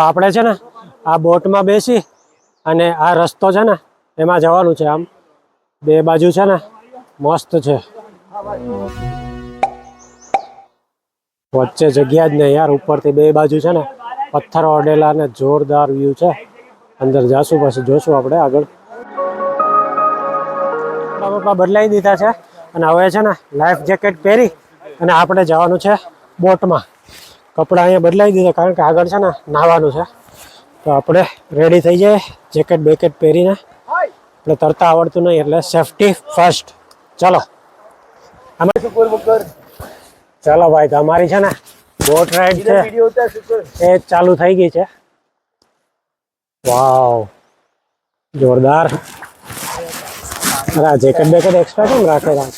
આપણે છે ને આ બોટમાં બેસી અને આ રસ્તો છે ને એમાં જવાનું છે. આમ બે બાજુ છે ને મસ્ત છે, વચ્ચે જગ્યા જ નહીં યાર. ઉપરથી બે બાજુ છે ને પથ્થરો અડેલા ને જોરદાર વ્યૂ છે. અંદર જાશું પછી જોશું આપણે આગળ. પપ્પા બદલાઈ દીધા છે અને હવે છે ને લાઈફ જેકેટ પહેરી અને આપણે જવાનું છે બોટમાં. કપડાં અહીંયા બદલાઈ દીધા કારણ કે આગળ છે ને નાહવાનું છે. તો આપણે રેડી થઈ જાય જેકેટ બેકેટ પહેરીને. આપણે તરતા આવડતું નહીં એટલે સેફટી ફર્સ્ટ. ચાલો ચાલો ભાઈ, તમારી છે ને બોટ રાઈડ છે એ ચાલુ થઈ ગઈ છે. વાવ જોરદાર. અરે જેકેટ બેકેટ એક્સ્ટ્રા કેમ રાખેલા?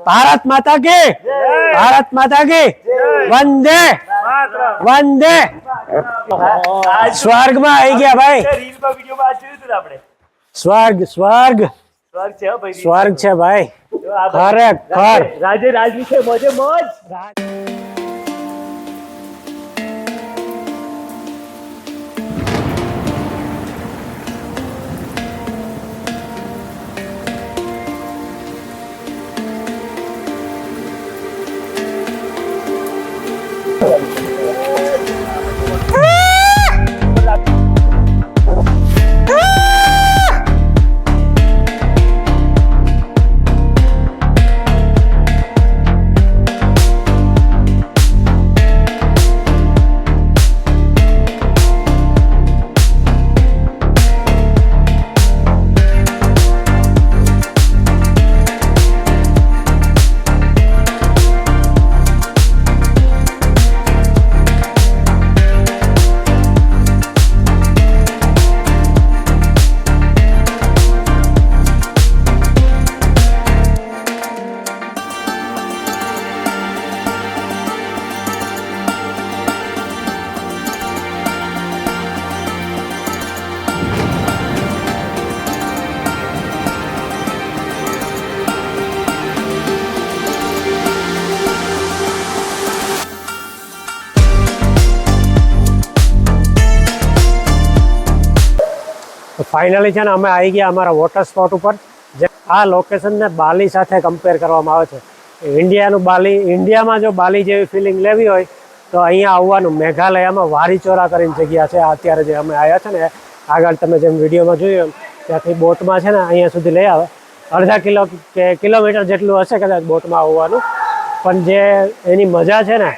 ભારત માતા કી, ભારત માતા કી વંદે વંદે. સ્વર્ગમાં આવી ગયા ભાઈ. સ્વર્ગ સ્વર્ગ સ્વર્ગ છે ભાઈ, ખરેખર. રાજે રાજવી છે, મોજે મોજ. ફાઇનલી છે ને અમે આવી ગયા અમારા વોટર સ્પોટ ઉપર. જે આ લોકેશનને બાલી સાથે કમ્પેર કરવામાં આવે છે. ઇન્ડિયાનું બાલી, ઇન્ડિયામાં જો બાલી જેવી ફિલિંગ લેવી હોય તો અહીંયા આવવાનું. મેઘાલયમાં વારીચોરા કરીને જગ્યા છે. અત્યારે જે અમે આવ્યા છે ને આગળ તમે જેમ વિડીયોમાં જોયું ત્યાંથી બોટમાં છે ને અહીંયા સુધી લઈ આવે. અડધા કિલોમીટર જેટલું હશે કદાચ બોટમાં આવવાનું. પણ જે એની મજા છે ને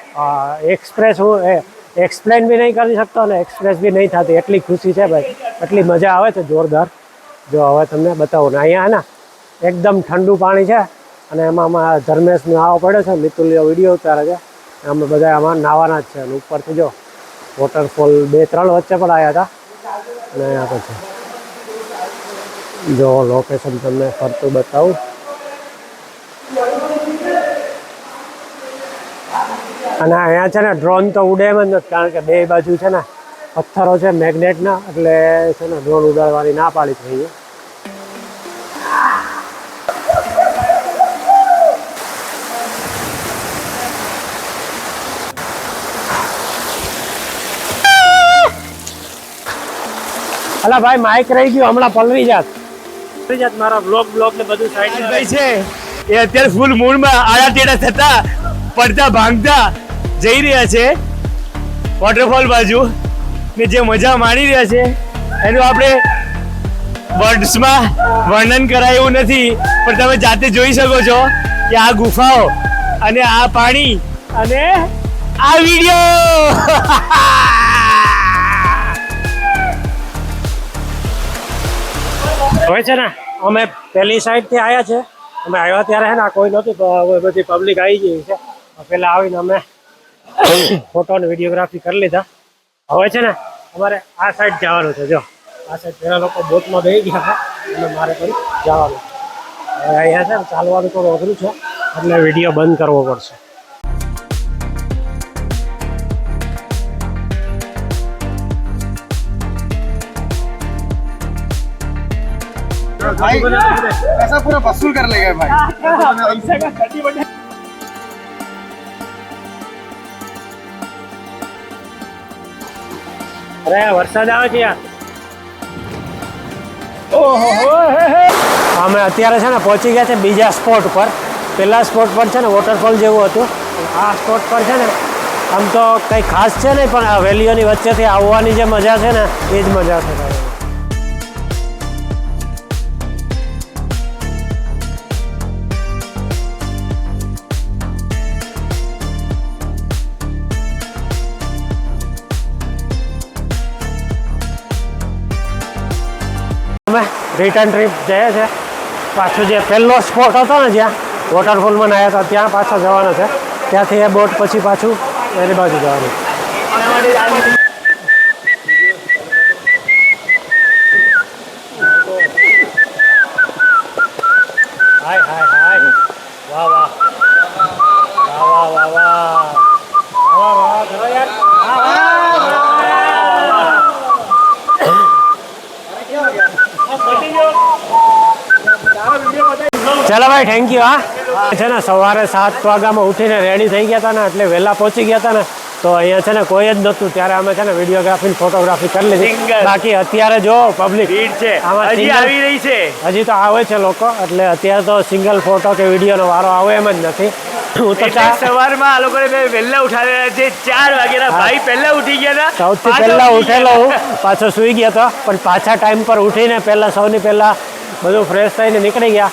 એક્સપ્રેસ, હું એક્સપ્લેન બી નહીં કરી શકતો અને એક્સપ્રેસ બી નહીં થતી. એટલી ખુશી છે ભાઈ, એટલી મજા આવે છે જોરદાર. જો હવે તમને બતાવું ને અહીંયા ને એકદમ ઠંડુ પાણી છે અને એમાં ધર્મેશને નાહવો પડ્યો છે. મિતુલ્યો વિડીયો ઉતારે છે. અમે બધા આમાં નાહવાના જ છે. અને ઉપરથી જો વોટરફોલ 2-3 વચ્ચે પણ આવ્યા હતા. અને અહીંયા પછી જો લોકેશન તમને ફરતું બતાવું. અને અહીંયા છે ને ડ્રોન તો ઉડે એમ જ નથી કારણ કે બે બાજુ છે ને પથ્થરો છે મેગ્નેટના, એટલે છે ને ડ્રોન ઉડાડવાની ના પાડી થઈ. અલા ભાઈ માઇક રહી ગયું, હમણાં પલરી જાત મારા બ્લોગ ને બધું સાઈડ ભાઈ છે એ અત્યારે ફૂલ મૂડમાં આડા ટેડા થતા પડતા ભાંગતા જઈ રહ્યા છે વોટરફોલ બાજુ. ને જે મજા માણી રહ્યા છે એનું આપણે વર્ડ્સમાં વર્ણન કરાય એવું નથી, પણ તમે જાતે જોઈ શકો છો કે આ ગુફાઓ અને આ પાણી અને આ વિડીયો. હોય છે ને અમે પેલી સાઈડથી આવ્યા છે. અમે આવ્યા ત્યારે હે ને કોઈ નહોતું, તો હવે બધી પબ્લિક આવી ગઈ છે. પહેલાં આવીને અમે ફોટો અને વિડીયોગ્રાફી કરી લીધા. હવે છે ને અમારે આ સાઈડ જવાનું છે. જો આ સાઈડ પહેલાં લોકો બોટમાં બેસી ગયા છે અને મારે પણ જવાનું. હવે અહીંયા છે ને ચાલવાનું થોડું અઘરું છે એટલે વિડીયો બંધ કરવો પડશે. भाई पैसा पूरा वसूल कर लेगा भाई. અરે વરસાદ આવે છે યાર. અમે અત્યારે છે ને પહોંચી ગયા છે બીજા સ્પોટ પર. પેલા સ્પોટ પર છે ને વોટરફોલ જેવું હતું. આ સ્પોટ પર છે ને આમ તો કંઈ ખાસ છે નહીં, પણ આ વેલીઓની વચ્ચેથી આવવાની જે મજા છે ને એ જ મજા છે. અમે રિટર્ન ટ્રીપ જઈએ છે. પાછું જે પહેલો સ્પોટ હતો ને જ્યાં વોટરફોલમાં નાહ્યા હતા ત્યાં પાછા જવાનો છે. ત્યાંથી એ બોટ પછી પાછું એની બાજુ જવાનું. હાય હાય હાય, વાહ વાહ વાહ વાહ વાહ વાહ વાહ ચલો યાર. ચલો ભાઈ, થેન્ક યુ. હા છે ને સવારે 7 વાગ્યામાં ઉઠીને રેડી થઈ ગયા હતા ને, એટલે વહેલા પહોંચી ગયા હતા ને, તો અહીંયા છે ને કોઈ જ નહોતું. ત્યારે અમે છે ને વિડીયોગ્રાફી ફોટોગ્રાફી કરી લીધી. બાકી અત્યારે જો પબ્લિક ભીડ છે, આમાં હજી single- આવી રહી છે. હજી તો આવે છે લોકો, એટલે અત્યારે તો સિંગલ ફોટો કે વિડીયોનો વારો આવે એમ જ નથી. હું તો એટલે સવારમાં આ લોકોને મેં વહેલા ઉઠાડ્યા છે. 4 વાગ્યાના ભાઈ પહેલા ઉઠી ગયા હતા. સૌથી પાછા પહેલા ઉઠી ઉઠેલો ગયા. હું, પાછો સૂઈ ગયો હતો, પણ પાછા ટાઈમ પર ઉઠીને પહેલા સૌની પહેલા બધું ફ્રેશ થઈને નીકળી ગયા.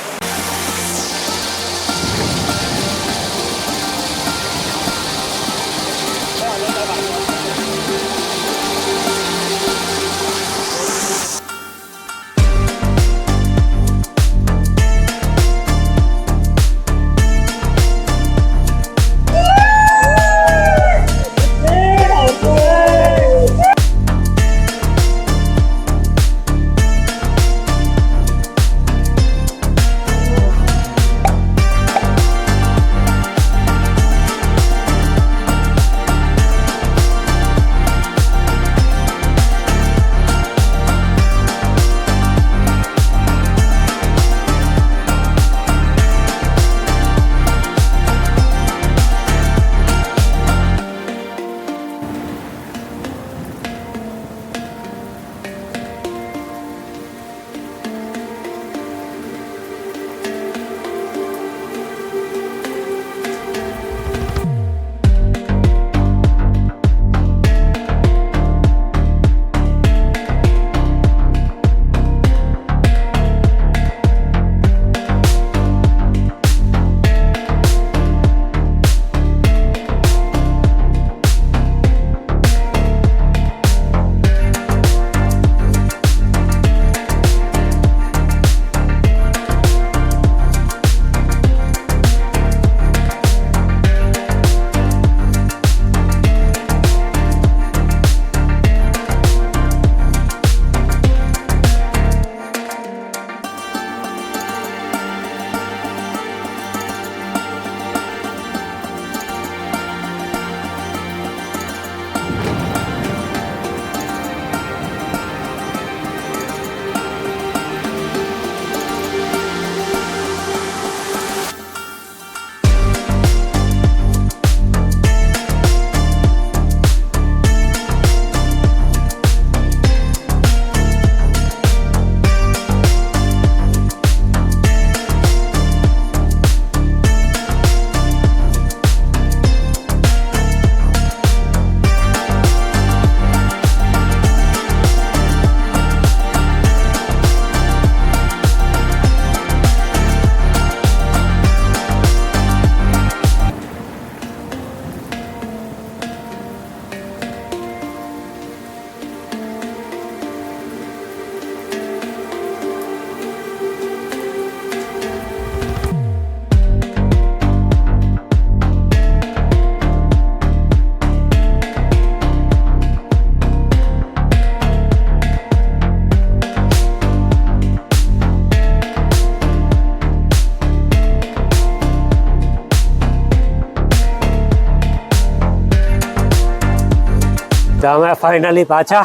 તો અમે ફાઇનલી પાછા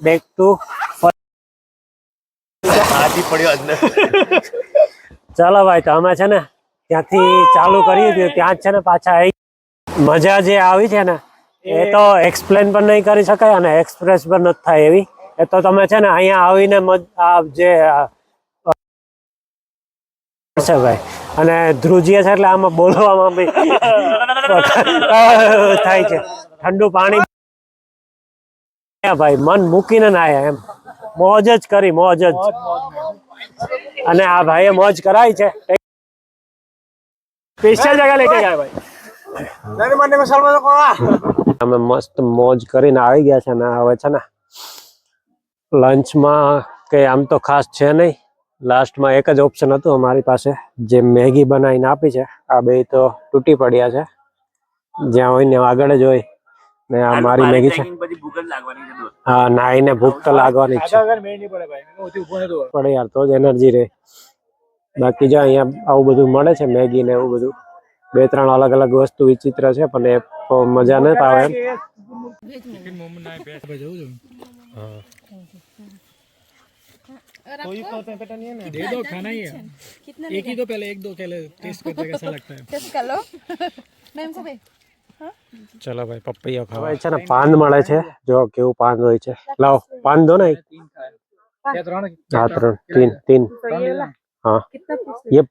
બેક ટુ હાથી પડ્યો અંદર. ચાલો ભાઈ, તો અમે છે ને ત્યાંથી ચાલુ કર્યું હતું, ત્યાં જ છે ને પાછા આવી. મજા જે આવી છે ને એ તો એક્સપ્લેન પણ નહીં કરી શકાય અને એક્સપ્રેસ પણ નથી થાય એવી. એ તો તમે છે ને અહીંયા આવીને આ જે છે ભાઈ, અને ધ્રુજીએ છે એટલે આમાં બોલવામાં બી થાય છે. ઠંડુ પાણી ભાઈ મન મૂકીને ના આયા એમ, મોજ જ કરી, મોજ જ. અને આ ભાઈએ મોજ કરાવી છે. स्पेशल जगह लेके गया भाई. नहीं मानने में साल में को અમે મસ્ત મોજ કરીને આવી ગયા છે ને હવે છે ને લંચમાં કઈ આમ તો ખાસ છે નહીં. લાસ્ટમાં એક જ ઓપ્શન હતું અમારી પાસે, જે મેગી બનાવીને આપી છે. આ બે તો તૂટી પડ્યા છે, જ્યાં હોય ને આગળ જ હોય ને. આ મારી મેગી છે. હા, નાઈને ભૂખ તો લાગવાની જ છે. પડે યાર તો જ એનર્જી રહે. બાકી જો અહીંયા આવું બધું મળે છે, મેગી ને એવું બધું. 2-3 અલગ અલગ વસ્તુ વિચિત્ર છે, પણ એ તો મજા નથી આવે એમ. दे दो, खाना ही है. एक ही दो, पहले 1-2 पहले टेस्ट करते कैसा लगता है. टेस्ट कर लो. मैम को भाई ચલો ભાઈ, પપૈયા ખાવાય છે ને. પાન મળે છે, જો કેવું પાન હોય છે. લાવો પાન દો ને. હા, 3 हाँ, ये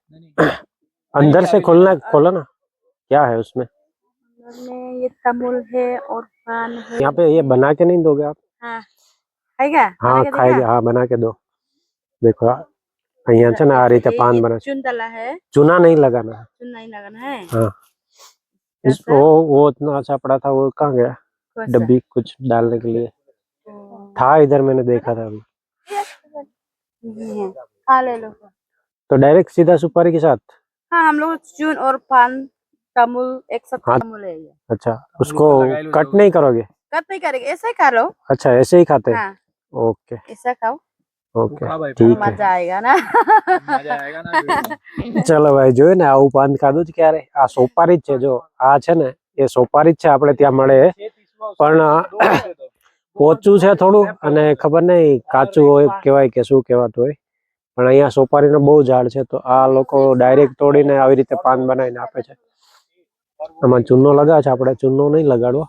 अंदर से खोलना, खोलो ना. क्या है उसमें? ये तमुल है और पान है. यहाँ पे ये बना के नहीं दोगे आप? हाँ, खाएगा? हाँ खाएगा. हाँ बना के दो. देखो અહીંયા છે ને આ રીતે પાન બને છે. चुन डाला है. चूना नहीं लगाना है. चुन नहीं लगाना है. हाँ, वो इतना अच्छा पड़ा था, वो कहाँ गया? डब्बी कुछ डालने के लिए था इधर, मैंने देखा था अभी. हाँ ले लो. तो डायरेक्ट सीधा सुपारी के साथ? हाँ, हम लोग चुन और पान तमुल एक साथ. हाँ. तमुल है ये. अच्छा, उसको कट नहीं करोगे? कट नहीं करेंगे, ऐसा ही खा लो. अच्छा, ऐसे ही खाते हैं? हाँ, ओके ऐसा खाओ. ओके, ठीक है. मजा आएगा ना. ચલો ભાઈ, જોયું ને આવું પાન ખાધું જ ક્યારે? આ સોપારી જ છે. જો આ છે ને એ સોપારી જ છે, આપણે ત્યાં મળે. પણ પોચું છે થોડું, અને ખબર નહીં કાચું હોય કહેવાય કે શું કહેવાતું હોય. પણ અહીંયા સોપારીનો બહુ ઝાડ છે, તો આ લોકો ડાયરેક્ટ તોડીને આવી રીતે પાન બનાવીને આપે છે. આમાં ચૂનો લગાવે છે, આપણે ચૂનો નહીં લગાડવો.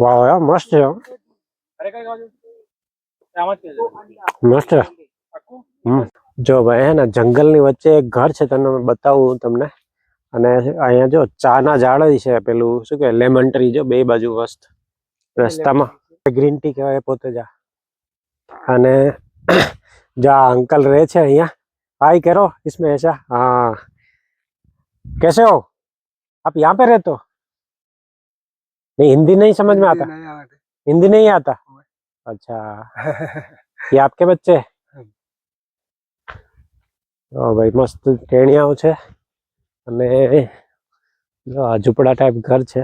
વાહ યાર, મસ્ત છે. મસ્ત છે. જો ભાઈ હે ને જંગલની વચ્ચે એક ઘર છે, તમને બતાવું તમને. અને અહીંયા જો ચાના ઝાડ છે, પેલું શું કે લેમન ટ્રી, જો બે બાજુ મસ્ત રસ્તામાં. ગ્રીન ટી કહેવાય પોતે જ. અને જો આ અંકલ રહે છે અહીંયા. हाय करो इसमें ऐसा. हाँ, कैसे हो आप? यहाँ पे रहते हो? नहीं, हिंदी नहीं समझ में आता? हिंदी नहीं आता? अच्छा, ये आपके बच्चे? ओ भाई, मस्त टेणियाओ છે અને જો આ ઝૂંપડા ટાઈપ ઘર છે.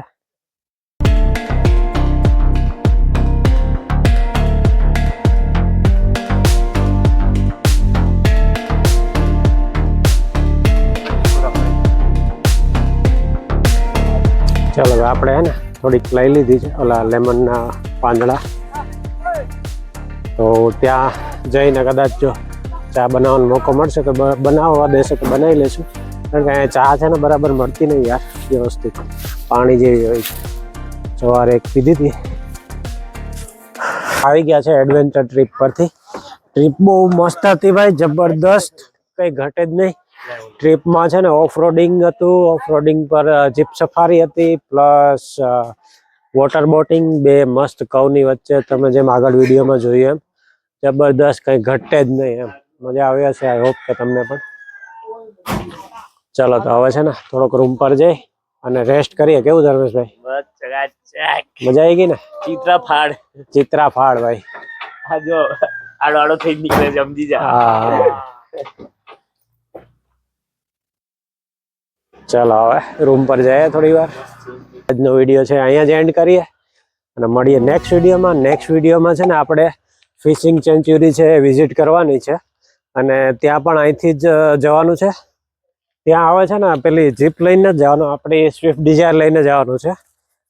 ચાલો હવે આપણે હે ને થોડીક લઈ લીધી છે ઓલા લેમનના પાંદડા. તો ત્યાં જઈને કદાચ જો ચા બનાવવાનો મોકો મળશે તો બનાવવા દેશે તો બનાવી લેશું. કારણ કે અહીંયા ચા છે ને બરાબર મળતી નહીં યાર વ્યવસ્થિત, પાણી જેવી હોય છે. સવારે એક પીધી હતી. આવી ગયા છે એડવેન્ચર ટ્રીપ પરથી. ટ્રીપ બહુ મસ્ત હતી ભાઈ, જબરદસ્ત, કંઈ ઘટે જ નહીં. ટ્રીપમાં છે ને ઓફ રોડિંગ હતું. ઓફ રોડિંગ પર જીપ સફારી હતી, પ્લસ વોટર બોટિંગ, બે મસ્ત કવની વચ્ચે. તમે જેમ આગળ વિડીયોમાં જોયું એમ જબરદસ્ત, કંઈ ઘટે જ નહીં એમ. મજા આવી હશે, આઈ હોપ કે તમને પણ. ચલો તો હવે છે ને થોડોક રૂમ પર જઈ અને રેસ્ટ કરીએ. કેવું ધર્મેશભાઈ? મજા આવી ગઈ ને? ચિત્રા ફાડ ભાઈ. હા, જો આડો આડો થઈ નીકળે છે, સમજી જા. હા, ચાલો હવે રૂમ પર જઈએ થોડી વાર. આજનો વિડીયો છે અહીંયા જ એન્ડ કરીએ અને મળીએ નેક્સ્ટ વિડીયોમાં. નેક્સ્ટ વિડીયોમાં છે ને આપણે ફિશિંગ સેન્ચ્યુરી છે એ વિઝિટ કરવાની છે, અને ત્યાં પણ અહીંથી જ જવાનું છે. ત્યાં આવે છે ને પેલી જીપ લઈને જ જવાનું, આપણી સ્વિફ્ટ ડિઝાયર લઈને જવાનું છે.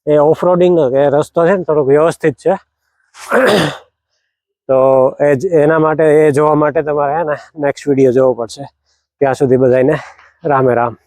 એ ઓફ રોડિંગ એ રસ્તો છે ને થોડોક વ્યવસ્થિત છે. તો એના માટે એ જોવા માટે તમારે હે ને નેક્સ્ટ વિડીયો જોવો પડશે. ત્યાં સુધી બધાને રામે રામ.